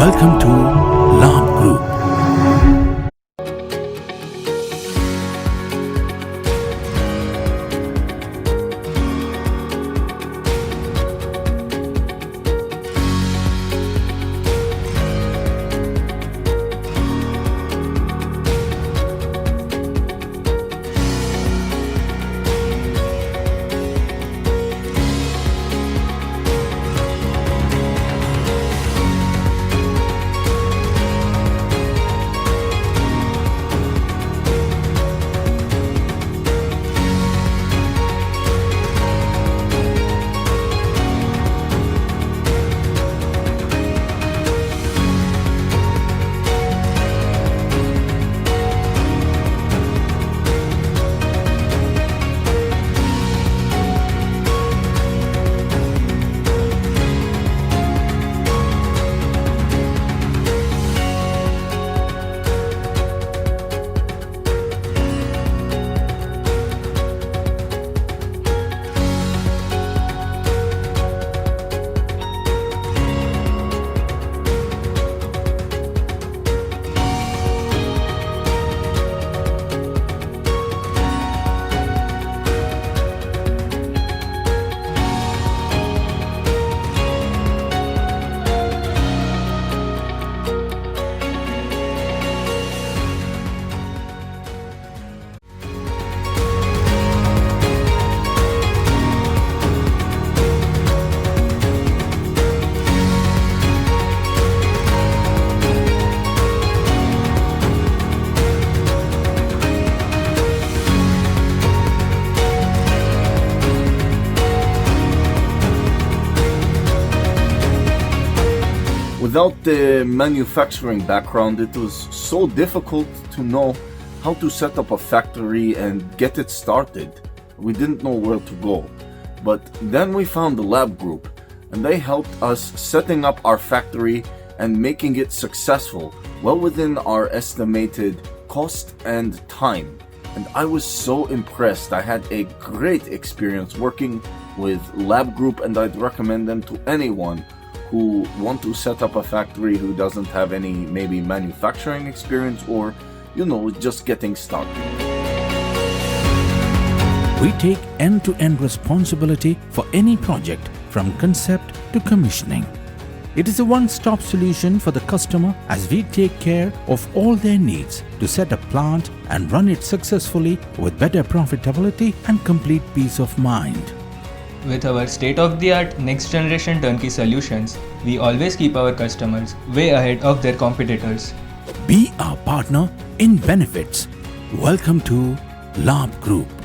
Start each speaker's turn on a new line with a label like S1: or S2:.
S1: Welcome to Labh Group.
S2: Without the manufacturing background, it was so difficult to know how to set up a factory and get it started. We didn't know where to go. But then we found the Labh Group, and they helped us setting up our factory and making it successful, well within our estimated cost and time. And I was so impressed. I had a great experience working with Labh Group, and I'd recommend them to anyone who want to set up a factory who doesn't have any maybe manufacturing experience or, just getting started.
S1: We take end-to-end responsibility for any project from concept to commissioning. It is a one-stop solution for the customer as we take care of all their needs to set a plant and run it successfully with better profitability and complete peace of mind.
S3: With our state-of-the-art next-generation turnkey solutions, we always keep our customers way ahead of their competitors.
S1: Be our partner in benefits. Welcome to Labh Group.